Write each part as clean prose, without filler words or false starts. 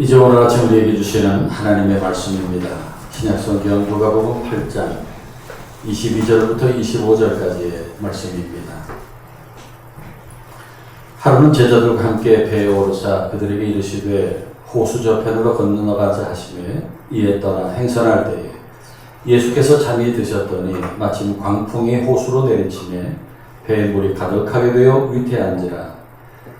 이제 오늘 아침 우리에게 주시는 하나님의 말씀입니다. 신약성경 누가복음 8장 22절부터 25절까지의 말씀입니다. 하루는 제자들과 함께 배에 오르사 그들에게 이르시되 호수 저편으로 건너가자 하시매 이에 떠나 행선할 때에 예수께서 잠이 드셨더니 마침 광풍이 호수로 내리치매 배에 물이 가득하게 되어 위태한지라.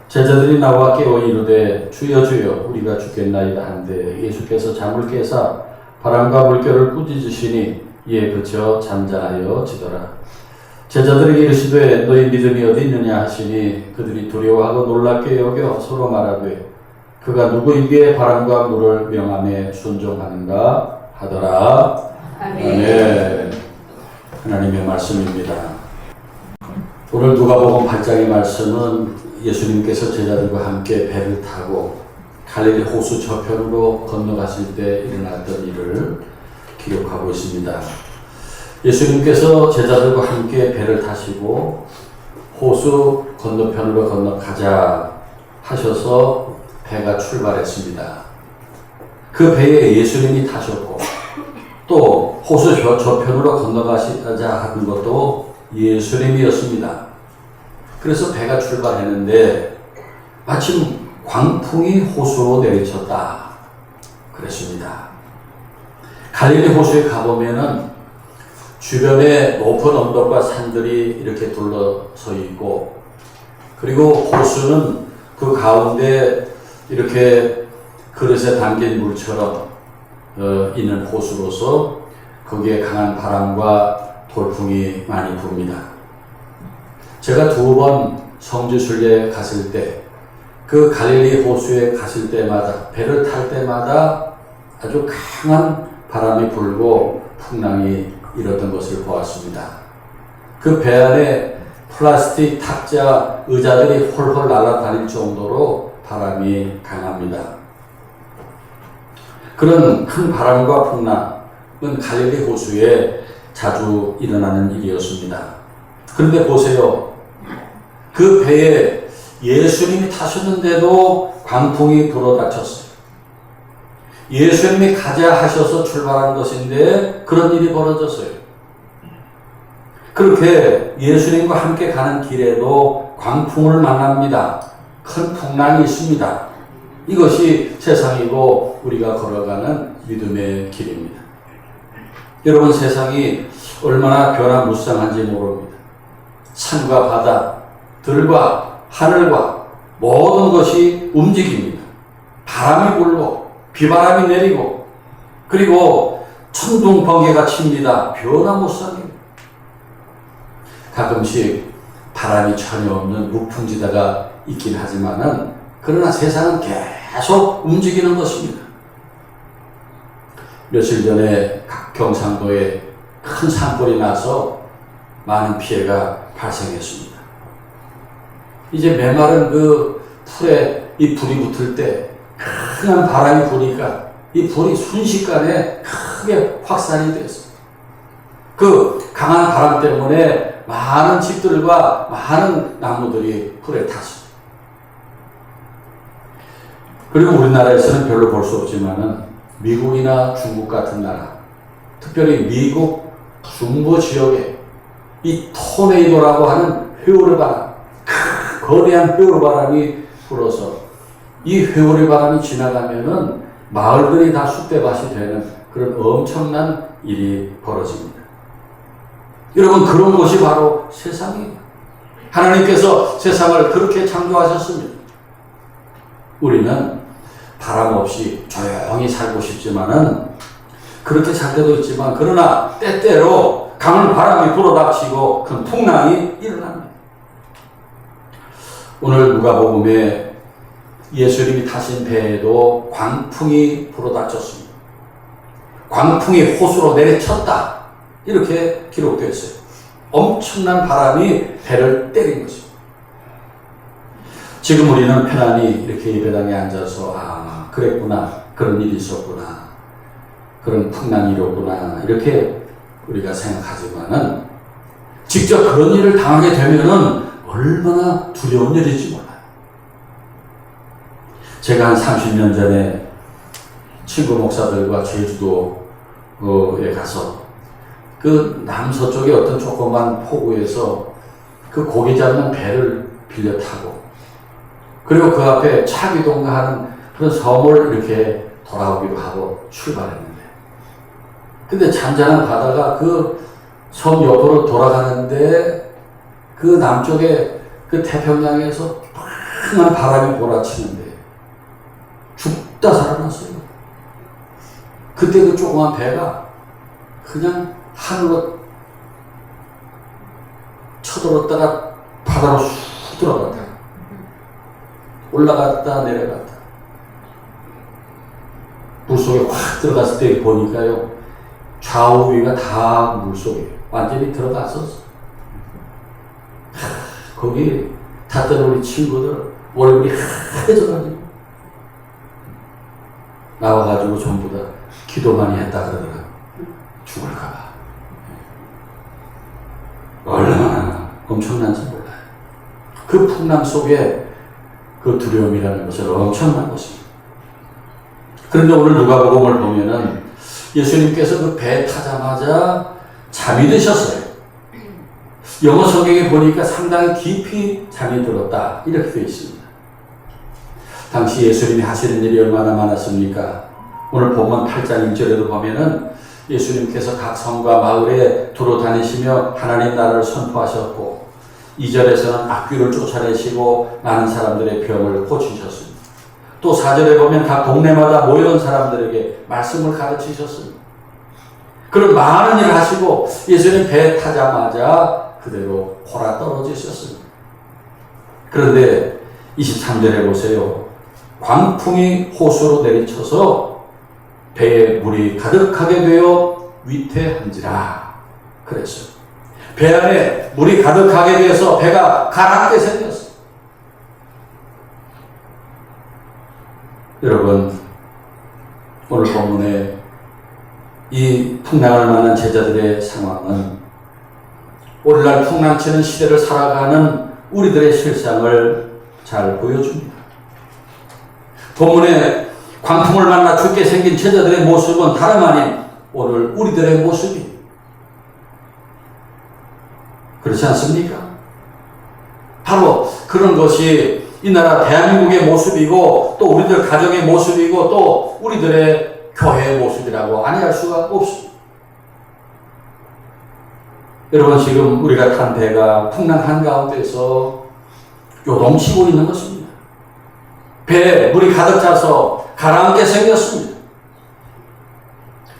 제자들이 나와 깨어 이르되 주여 주여 우리가 죽겠나이다 한데 예수께서 잠을 깨사 바람과 물결을 꾸짖으시니 이에 그쳐 잠잠하여 지더라. 제자들에게 이르시되 너희 믿음이 어디 있느냐 하시니 그들이 두려워하고 놀랍게 여겨 서로 말하되 그가 누구이기에 바람과 물을 명함에 순종하는가 하더라. 아멘. 하나님의 말씀입니다. 오늘 누가복음 8장의 말씀은 예수님께서 제자들과 함께 배를 타고 갈릴리 호수 저편으로 건너갔을 때 일어났던 일을 기록하고 있습니다. 예수님께서 제자들과 함께 배를 타시고 호수 건너편으로 건너가자 하셔서 배가 출발했습니다. 그 배에 예수님이 타셨고 또 호수 저편으로 건너가자 하는 것도 예수님이었습니다. 그래서 배가 출발했는데 마침 광풍이 호수로 내리쳤다 그랬습니다. 갈릴리 호수에 가보면은 주변에 높은 언덕과 산들이 이렇게 둘러서 있고 그리고 호수는 그 가운데 이렇게 그릇에 담긴 물처럼 있는 호수로서 거기에 강한 바람과 돌풍이 많이 붑니다. 제가 2번 성지순례 갔을 때 그 갈릴리 호수에 갔을 때마다 배를 탈 때마다 아주 강한 바람이 불고 풍랑이 일었던 것을 보았습니다. 그 배 안에 플라스틱 탁자 의자들이 홀홀 날아다닐 정도로 바람이 강합니다. 그런 큰 바람과 풍랑은 갈릴리 호수에 자주 일어나는 일이었습니다. 그런데 보세요. 그 배에 예수님이 타셨는데도 광풍이 불어닥쳤어요. 예수님이 가자 하셔서 출발한 것인데 그런 일이 벌어졌어요. 그렇게 예수님과 함께 가는 길에도 광풍을 만납니다. 큰 풍랑이 있습니다. 이것이 세상이고 우리가 걸어가는 믿음의 길입니다. 여러분, 세상이 얼마나 변화무쌍한지 모릅니다. 산과 바다, 들과 하늘과 모든 것이 움직입니다. 바람이 불고 비바람이 내리고 그리고 천둥 번개가 칩니다. 변화무쌍입니다. 가끔씩 바람이 전혀 없는 무풍지대가 있긴 하지만은 그러나 세상은 계속 움직이는 것입니다. 며칠 전에 경상도에 큰 산불이 나서 많은 피해가 발생했습니다. 이제 메마른 그 풀에 이 불이 붙을 때 강한 바람이 부니까 이 불이 순식간에 크게 확산이 됐습니다. 그 강한 바람 때문에 많은 집들과 많은 나무들이 불에 탔습니다. 그리고 우리나라에서는 별로 볼 수 없지만은 미국이나 중국 같은 나라, 특별히 미국 중부 지역에 이 토네이도라고 하는 회오리 바람, 거대한 회오리 바람이 불어서 이 회오리 바람이 지나가면은 마을들이 다 쑥대밭이 되는 그런 엄청난 일이 벌어집니다. 여러분, 그런 것이 바로 세상이에요. 하나님께서 세상을 그렇게 창조하셨습니다. 우리는 바람 없이 조용히 살고 싶지만은 그렇게 살 때도 있지만 그러나 때때로 강한 바람이 불어닥치고 큰 풍랑이 일어납니다. 오늘 누가복음에 예수님이 타신 배에도 광풍이 불어닥쳤습니다. 광풍이 호수로 내리쳤다. 이렇게 기록되어 있어요. 엄청난 바람이 배를 때린 것입니다. 지금 우리는 편안히 이렇게 예배당에 앉아서 그랬구나. 그런 일이 있었구나. 그런 풍랑이 일었구나. 이렇게 우리가 생각하지만은 직접 그런 일을 당하게 되면은 얼마나 두려운 일인지 몰라요. 제가 한 30년 전에 친구 목사들과 제주도에 가서 그 남서쪽의 어떤 조그만 포구에서 그 고기 잡는 배를 빌려 타고, 그리고 그 앞에 차기동가 하는 그런 섬을 이렇게 돌아오기로 하고 출발했는데, 근데 잔잔한 바다가 그 섬 옆으로 돌아가는데 그 남쪽에 그 태평양에서 큰 바람이 몰아치는데 죽다 살아났어요. 그때 그 조그만 배가 그냥 하늘로 쳐들었다가 바다로 쑥 들어갔다. 올라갔다 내려갔다. 물속에 확 들어갔을 때 보니까요, 좌우 위가 다 물속에 완전히 들어갔었어. 거기 탔던 우리 친구들 얼굴이 하얘져가지고 나와가지고 전부 다 기도 많이 했다 그러더라고. 죽을까봐. 얼마나 엄청난지 몰라요. 그 풍랑 속에 그 두려움이라는 것은 엄청난 것입니다. 그런데 오늘 누가복음을 보면은 예수님께서 그 배 타자마자 잠이 드셨어요. 영어 성경에 보니까 상당히 깊이 잠이 들었다 이렇게 되어 있습니다. 당시 예수님이 하시는 일이 얼마나 많았습니까? 오늘 본문 8장 1절에도 보면은 예수님께서 각 성과 마을에 두루 다니시며 하나님 나라를 선포하셨고, 2절에서는 악귀를 쫓아내시고 많은 사람들의 병을 고치셨습니다. 또 4절에 보면 각 동네마다 모여온 사람들에게 말씀을 가르치셨습니다. 그런 많은 일을 하시고 예수님 배 타자마자 그대로 골아 떨어지셨습니다. 그런데 23절에 보세요. 광풍이 호수로 내리쳐서 배에 물이 가득하게 되어 위태한지라 그랬어요. 배 안에 물이 가득하게 되어서 배가 가라앉게 생겼어요. 여러분, 오늘 본문에 이 풍랑을 만난 제자들의 상황은 오늘날 풍랑치는 시대를 살아가는 우리들의 실상을 잘 보여줍니다. 본문에 광풍을 만나 죽게 생긴 제자들의 모습은 다름 아닌 오늘 우리들의 모습이, 그렇지 않습니까? 바로 그런 것이 이 나라 대한민국의 모습이고, 또 우리들 가정의 모습이고, 또 우리들의 교회의 모습이라고 아니할 수가 없습니다. 여러분, 지금 우리가 탄 배가 풍랑 한가운데서 요동치고 있는 것입니다. 배에 물이 가득 차서 가라앉게 생겼습니다.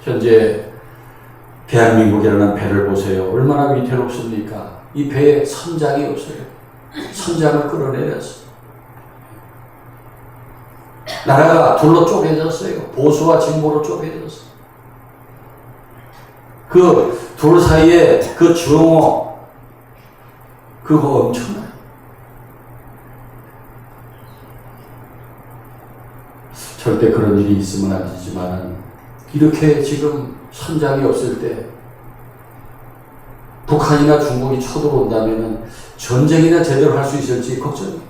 현재 대한민국이라는 배를 보세요. 얼마나 위태롭습니까? 이 배에 선장이 없어요. 선장을 끌어내렸어요. 나라가 둘로 쪼개졌어요. 보수와 진보로 쪼개졌어요. 그 둘 사이에 그 증오, 그거 엄청나요. 절대 그런 일이 있으면 안 되지만, 이렇게 지금 선장이 없을 때 북한이나 중국이 쳐들어온다면 전쟁이나 제대로 할 수 있을지 걱정이에요.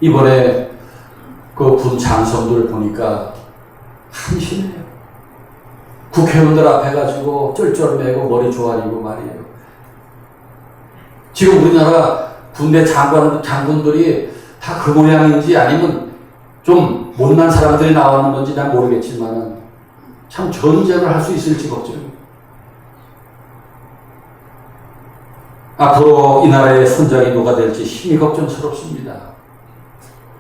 이번에 그 군 장성들 보니까 한심해요. 국회의원들 앞에 가지고 쩔쩔매고 머리 조아리고 말이에요. 지금 우리나라 군대 장군들이 다 그 모양인지 아니면 좀 못난 사람들이 나오는 건지 난 모르겠지만 참 전쟁을 할 수 있을지 걱정입니다. 앞으로 이 나라의 선장이 누가 될지 심히 걱정스럽습니다.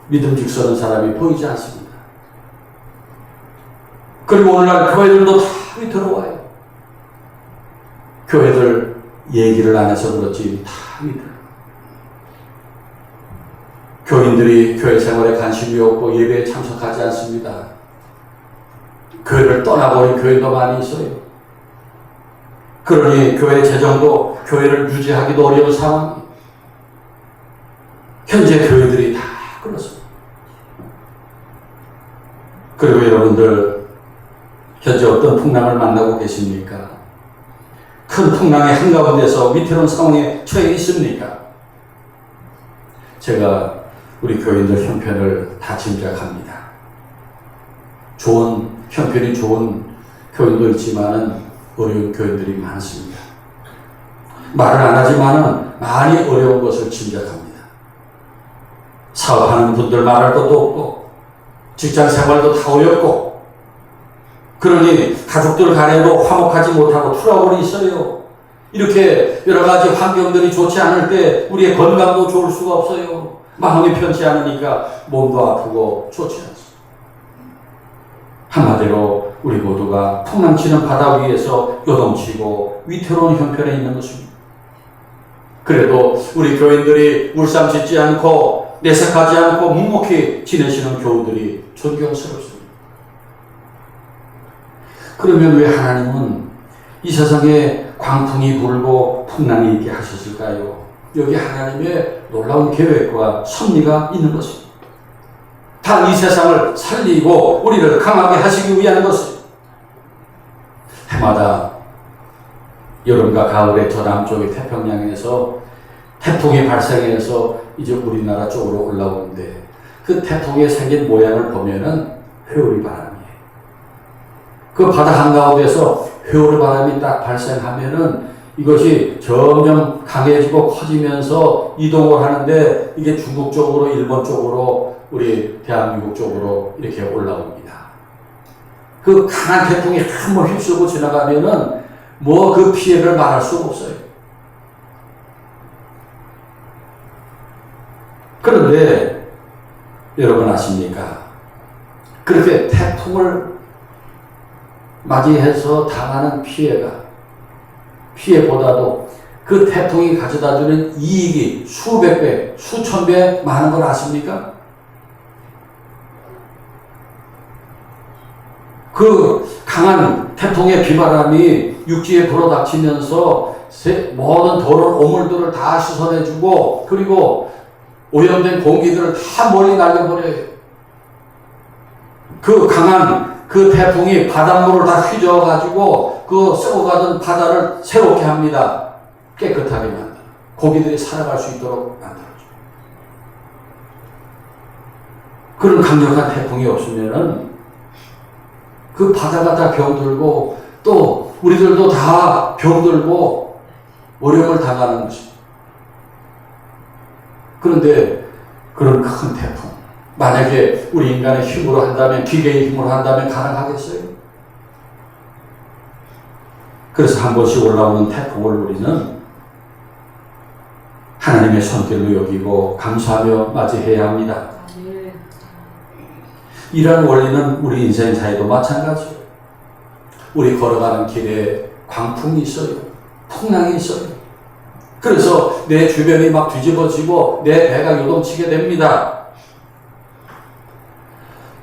믿음직스러운 사람이 보이지 않습니다. 그리고 오늘날 교회들도 다 들어와요. 교회들 얘기를 안 해서 그렇지 다 믿어요. 교인들이 교회 생활에 관심이 없고 예배에 참석하지 않습니다. 교회를 떠나버린 교회도 많이 있어요. 그러니 교회 재정도 교회를 유지하기도 어려운 상황이에요. 현재 교회들이 다 그렇습니다. 그리고 여러분들, 현재 어떤 풍랑을 만나고 계십니까? 큰 풍랑의 한가운데서 위태로운 상황에 처해 있습니까? 제가 우리 교인들 형편을 다 짐작합니다. 좋은, 형편이 좋은 교인도 있지만은 어려운 교인들이 많습니다. 말을 안 하지만은 많이 어려운 것을 짐작합니다. 사업하는 분들 말할 것도 없고, 직장 생활도 다 어렵고, 그러니 가족들 간에도 화목하지 못하고 트러블이 있어요. 이렇게 여러 가지 환경들이 좋지 않을 때 우리의 건강도 좋을 수가 없어요. 마음이 편치 않으니까 몸도 아프고 좋지 않습니다. 한마디로 우리 모두가 풍랑치는 바다 위에서 요동치고 위태로운 형편에 있는 것입니다. 그래도 우리 교인들이 울삼 짓지 않고 내색하지 않고 묵묵히 지내시는 교우들이 존경스럽습니다. 그러면 왜 하나님은 이 세상에 광풍이 불고 풍랑이 있게 하셨을까요? 여기 하나님의 놀라운 계획과 섭리가 있는 것입니다. 다 이 세상을 살리고 우리를 강하게 하시기 위한 것입니다. 해마다 여름과 가을에 저 남쪽의 태평양에서 태풍이 발생해서 이제 우리나라 쪽으로 올라오는데 그 태풍에 생긴 모양을 보면은 회오리 바람이에요. 그 바다 한가운데서 회오리 바람이 딱 발생하면은 이것이 점점 강해지고 커지면서 이동을 하는데 이게 중국 쪽으로, 일본 쪽으로, 우리 대한민국 쪽으로 이렇게 올라옵니다. 그 강한 태풍이 한번 휩쓸고 지나가면은 뭐 그 피해를 말할 수가 없어요. 그런데 여러분 아십니까? 그렇게 태풍을 맞이해서 당하는 피해보다도 그 태풍이 가져다주는 이익이 수백 배, 수천 배 많은 걸 아십니까? 그 강한 태풍의 비바람이 육지에 불어닥치면서 모든 더러운 오물들을 다 씻어내주고 그리고 오염된 공기들을 다 멀리 날려버려요. 그 강한 그 태풍이 바닷물을 다 휘저어가지고 그 썩어가던 바다를 새롭게 합니다. 깨끗하게 만들어. 고기들이 살아갈 수 있도록 만들어줘요. 그런 강력한 태풍이 없으면은 그 바다가 다 병들고 또 우리들도 다 병들고 어려움을 당하는 것입니다. 그런데 그런 큰 태풍, 만약에 우리 인간의 힘으로 한다면, 기계의 힘으로 한다면 가능하겠어요? 그래서 한 번씩 올라오는 태풍을 우리는 하나님의 손길로 여기고 감사하며 맞이해야 합니다. 이러한 원리는 우리 인생사에도 마찬가지예요. 우리 걸어가는 길에 광풍이 있어요. 풍랑이 있어요. 그래서 내 주변이 막 뒤집어지고 내 배가 요동치게 됩니다.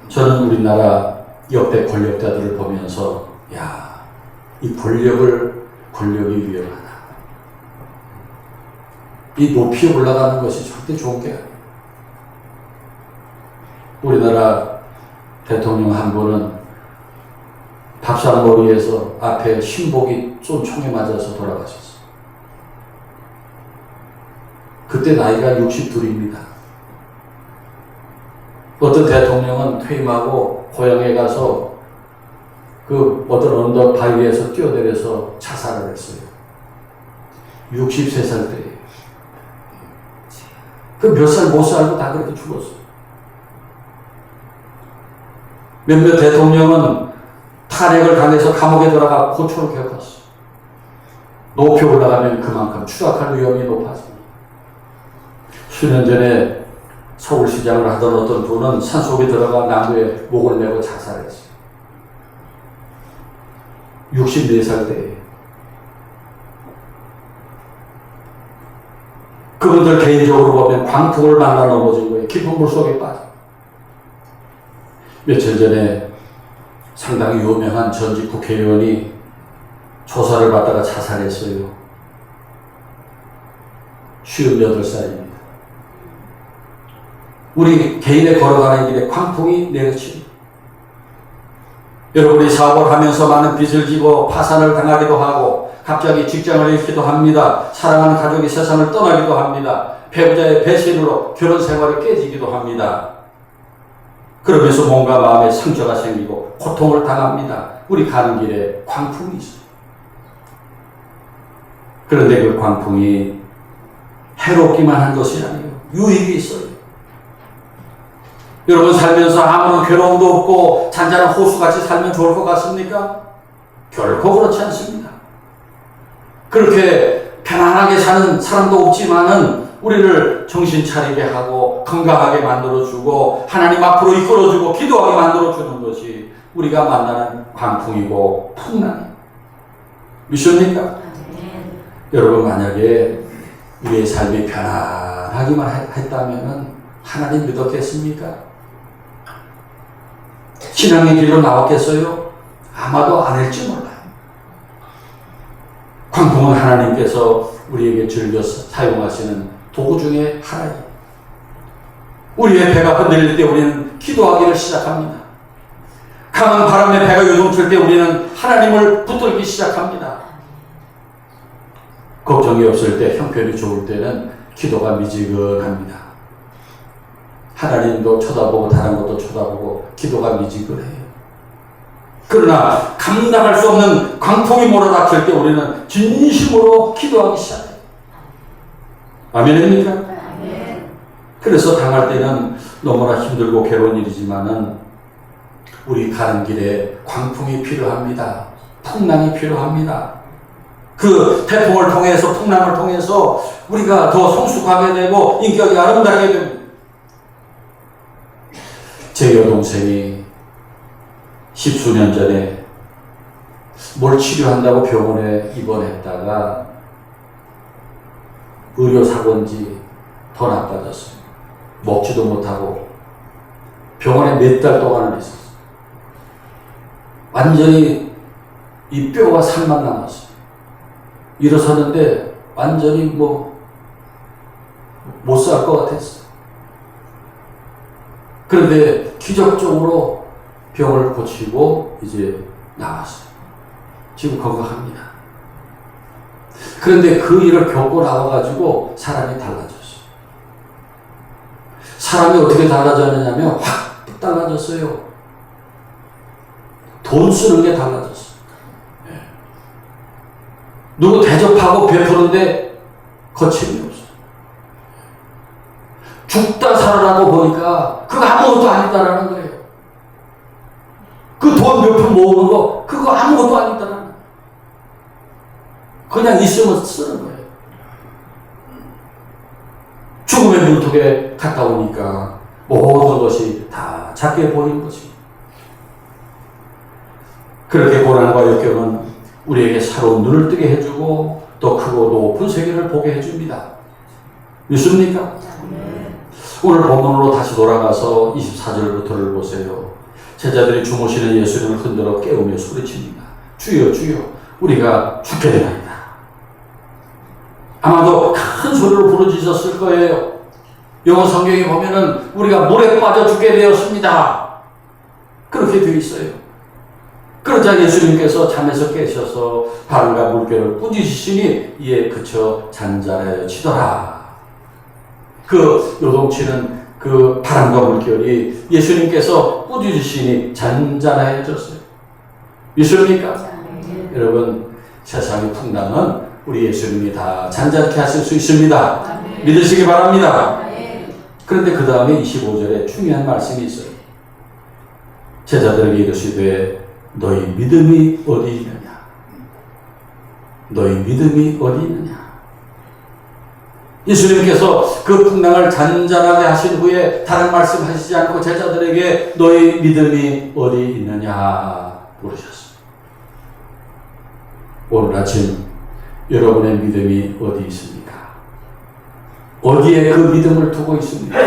저는 우리나라 역대 권력자들을 보면서 이 권력이 위험하다. 이 높이 올라가는 것이 절대 좋은 게 아니에요. 우리나라 대통령 한 분은 밥상머리에서 앞에 신복이 쏜 총에 맞아서 돌아가셨어요. 그때 나이가 62입니다. 어떤 대통령은 퇴임하고 고향에 가서 그 어떤 언덕 바위에서 뛰어내려서 자살을 했어요. 63살 때예요. 그 몇 살 못 살고 다 그렇게 죽었어요. 몇몇 대통령은 탄핵을 당해서 감옥에 들어가 고초를 겪었어요. 높이 올라가면 그만큼 추락할 위험이 높아집니다. 수년 전에 서울시장을 하던 어떤 분은 산속에 들어가 나무에 목을 메고 자살했어요. 64살 때에. 그분들 개인적으로 보면 광풍을 만나 넘어진 거예요. 깊은 물 속에 빠져. 며칠 전에 상당히 유명한 전직 국회의원이 조사를 받다가 자살했어요. 58살입니다. 우리 개인의 걸어가는 길에 광풍이 내려칩니다. 여러분이 사업을 하면서 많은 빚을 지고 파산을 당하기도 하고 갑자기 직장을 잃기도 합니다. 사랑하는 가족이 세상을 떠나기도 합니다. 배우자의 배신으로 결혼 생활이 깨지기도 합니다. 그러면서 뭔가 마음에 상처가 생기고 고통을 당합니다. 우리 가는 길에 광풍이 있어요. 그런데 그 광풍이 해롭기만 한 것이 아니에요. 유익이 있어요. 여러분 살면서 아무런 괴로움도 없고 잔잔한 호수같이 살면 좋을 것 같습니까? 결코 그렇지 않습니다. 그렇게 편안하게 사는 사람도 없지만은 우리를 정신 차리게 하고 건강하게 만들어주고 하나님 앞으로 이끌어주고 기도하게 만들어주는 것이 우리가 만나는 광풍이고 풍랑이에요. 믿습니까? 여러분 만약에 우리의 삶이 편안하기만 했다면 하나님 믿었겠습니까? 신앙의 길로 나왔겠어요? 아마도 아닐지 몰라요. 광풍은 하나님께서 우리에게 즐겨 사용하시는 도구 중에 하나예요. 우리의 배가 흔들릴 때 우리는 기도하기를 시작합니다. 강한 바람에 배가 요동칠 때 우리는 하나님을 붙들기 시작합니다. 걱정이 없을 때, 형편이 좋을 때는 기도가 미지근합니다. 하나님도 쳐다보고 다른 것도 쳐다보고 기도가 미지근해요. 그러나 감당할 수 없는 광풍이 몰아닥칠 때 우리는 진심으로 기도하기 시작해요. 아멘입니까? 아멘. 그래서 당할 때는 너무나 힘들고 괴로운 일이지만은 우리 가는 길에 광풍이 필요합니다. 풍랑이 필요합니다. 그 태풍을 통해서 풍랑을 통해서 우리가 더 성숙하게 되고 인격이 아름다게 됩니다. 제 여동생이 10수년 전에 뭘 치료한다고 병원에 입원했다가 의료사고인지 더 나빠졌어요. 먹지도 못하고 병원에 몇 달 동안을 있었어요. 완전히 이 뼈가 살만 남았어요. 일어서는데 완전히 못 살 것 같았어요. 그런데 기적적으로 병을 고치고 이제 나왔어요. 지금 건강합니다. 그런데 그 일을 겪고 나와가지고 사람이 달라졌어요. 사람이 어떻게 달라졌느냐면 확 달라졌어요. 돈 쓰는 게 달라졌어요. 네. 누구 대접하고 베푸는데 거침이 없어요. 죽다 살아나고 보니까 그거 아무것도 아니다라는 거예요. 그 돈 몇 푼 모으는 거 그거 아무것도 아니다라는 거예요. 그냥 있으면 쓰는 거예요. 죽음의 문턱에 갔다 오니까 모든 것이 다 작게 보이는 것입니다. 그렇게 고난과 역경은 우리에게 새로운 눈을 뜨게 해주고 더 크고 높은 세계를 보게 해줍니다. 믿습니까? 오늘 본문으로 다시 돌아가서 24절부터를 보세요. 제자들이 주무시는 예수님을 흔들어 깨우며 소리칩니다. 주여 주여 우리가 죽게 되나이다. 아마도 큰 소리로 부르짖었을 거예요. 영어 성경에 보면은 우리가 물에 빠져 죽게 되었습니다. 그렇게 되어 있어요. 그러자 예수님께서 잠에서 깨셔서 바람과 물결을 꾸짖으시니 이에 그쳐 잔잔해지더라. 그 요동치는 그 바람과 물결이 예수님께서 꾸짖으시니 잔잔해졌어요. 믿습니까? 여러분 세상의 풍랑은 우리 예수님이 다 잔잔케 하실 수 있습니다. 믿으시기 바랍니다. 그런데 그 다음에 25절에 중요한 말씀이 있어요. 제자들에게 이르시되 너희 믿음이 어디 있느냐? 너희 믿음이 어디 있느냐? 예수님께서 그 풍랑을 잔잔하게 하신 후에 다른 말씀 하시지 않고 제자들에게 너희 믿음이 어디 있느냐 물으셨습니다. 오늘 아침 여러분의 믿음이 어디 있습니까? 어디에 그 믿음을 두고 있습니까?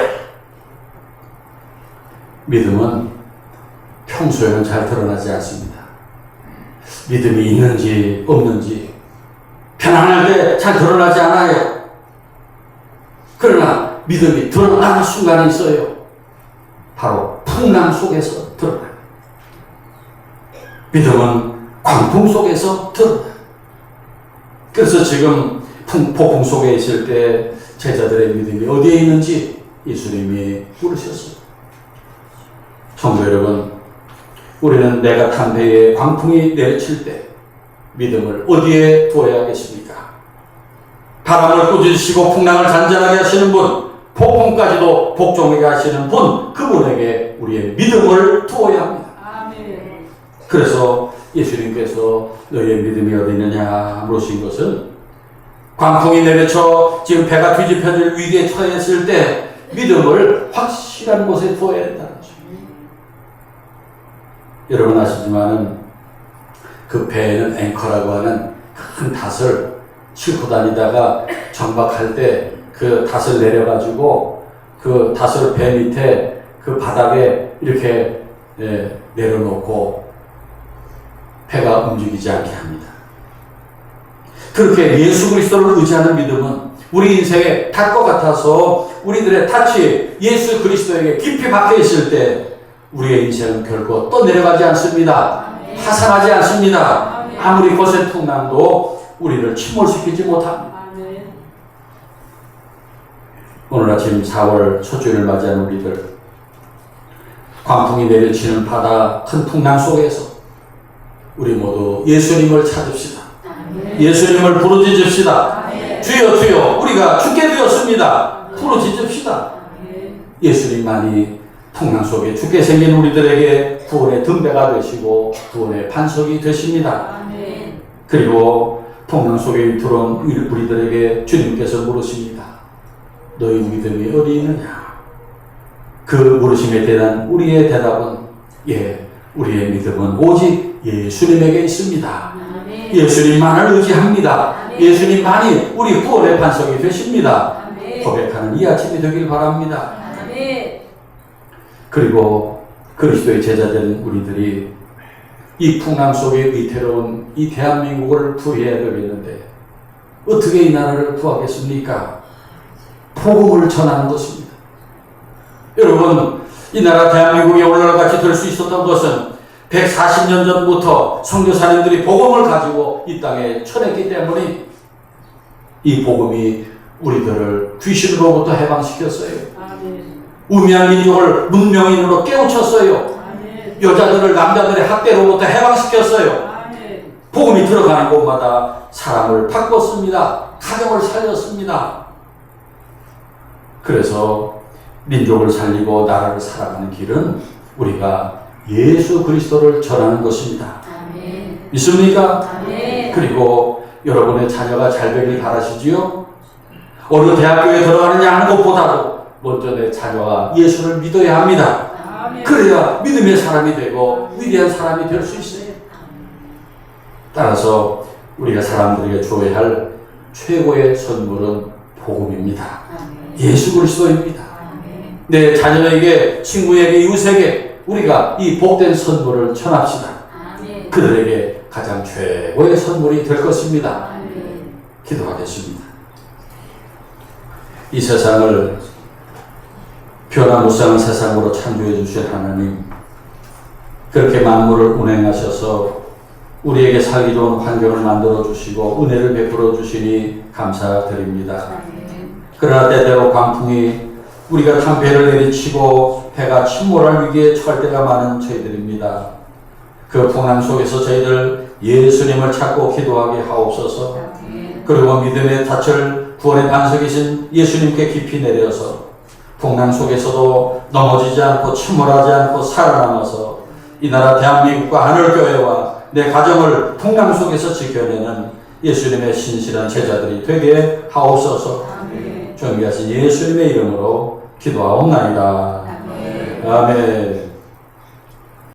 믿음은 평소에는 잘 드러나지 않습니다. 믿음이 있는지 없는지 편안할 때 잘 드러나지 않아요. 그러나 믿음이 드러나는 순간이 있어요. 바로 풍랑 속에서 드러나요. 믿음은 광풍 속에서 드러나요. 그래서 지금 폭풍 속에 있을 때 제자들의 믿음이 어디에 있는지 예수님이 물으셨어요. 성도 여러분, 우리는 내가 탄 배에 광풍이 내리칠 때 믿음을 어디에 두어야겠습니까? 바람을 꾸짖으시고 풍랑을 잔잔하게 하시는 분, 폭풍까지도 복종하게 하시는 분, 그분에게 우리의 믿음을 두어야 합니다. 아멘. 그래서 예수님께서 너희의 믿음이 어디 있느냐 물으신 것은 광풍이 내려쳐 지금 배가 뒤집혀질 위기에 처했을 때 믿음을 확실한 곳에 두어야 된다는 것입니다. 여러분 아시지만은 그 배에는 앵커라고 하는 큰 닷을 싣고 다니다가 정박할 때 그 닷을 내려가지고 그 닷을 배 밑에 그 바닥에 이렇게 내려놓고 배가 움직이지 않게 합니다. 그렇게 예수 그리스도를 의지하는 믿음은 우리 인생의 닷과 같아서 우리들의 닻이 예수 그리스도에게 깊이 박혀 있을 때 우리의 인생은 결코 또 내려가지 않습니다. 파산하지 않습니다. 아무리 거센 풍랑도 우리를 침몰시키지 못합니다. 오늘 아침 4월 첫 주일을 맞이한 우리들, 광풍이 내려치는 바다 큰 풍랑 속에서 우리 모두 예수님을 찾읍시다. 예수님을 부르짖읍시다. 주여 주여 우리가 죽게 되었습니다. 부르짖읍시다. 예수님만이 풍랑 속에 죽게 생긴 우리들에게 구원의 등대가 되시고 구원의 반석이 되십니다. 그리고 풍랑 속에 들어온 우리들에게 주님께서 물으십니다. 너희 믿음이 어디 있느냐? 그 물으심에 대한 우리의 대답은 우리의 믿음은 오직 예수님에게 있습니다. 예수님만을 의지합니다. 예수님만이 우리 구원의 반석이 되십니다. 고백하는 이 아침이 되길 바랍니다. 그리고 그리스도의 제자된 우리들이 이 풍랑 속에 위태로운 이 대한민국을 구해야 되겠는데 어떻게 이 나라를 구하겠습니까? 복음을 전하는 것입니다. 여러분, 이 나라 대한민국이 오늘날같이 될 수 있었던 것은 140년 전부터 선교사님들이 복음을 가지고 이 땅에 쳐냈기 때문에 이 복음이 우리들을 귀신으로부터 해방시켰어요. 우매한 민족을 문명인으로 깨우쳤어요. 여자들을 남자들의 학대로부터 해방시켰어요. 복음이 들어가는 곳마다 사람을 바꿨습니다. 가정을 살렸습니다. 그래서 민족을 살리고 나라를 살아가는 길은 우리가 예수 그리스도를 전하는 것입니다. 믿습니까? 그리고 여러분의 자녀가 잘 되길 바라시지요? 어느 대학교에 들어가느냐 하는 것보다도 먼저 내 자녀가 예수를 믿어야 합니다. 그래야 믿음의 사람이 되고 위대한 사람이 될 수 있어요. 따라서 우리가 사람들에게 주어야 할 최고의 선물은 복음입니다. 예수 그리스도입니다. 내 자녀에게, 친구에게, 이웃에게 우리가 이 복된 선물을 전합시다. 그들에게 가장 최고의 선물이 될 것입니다. 기도하겠습니다. 이 세상을 변화무쌍한 세상으로 창조해 주신 하나님, 그렇게 만물을 운행하셔서 우리에게 살기 좋은 환경을 만들어 주시고 은혜를 베풀어 주시니 감사드립니다. 그러나 때때로 광풍이 우리가 탄 배를 내리치고 배가 침몰할 위기에 처할 때가 많은 저희들입니다. 그 풍랑 속에서 저희들 예수님을 찾고 기도하게 하옵소서. 그리고 믿음의 닻을 구원의 반석이신 예수님께 깊이 내려서 풍랑 속에서도 넘어지지 않고 침몰하지 않고 살아남아서 이 나라 대한민국과 하늘교회와 내 가정을 풍랑 속에서 지켜내는 예수님의 신실한 제자들이 되게 하옵소서. 존귀하신 예수님의 이름으로 기도하옵나이다. 아멘.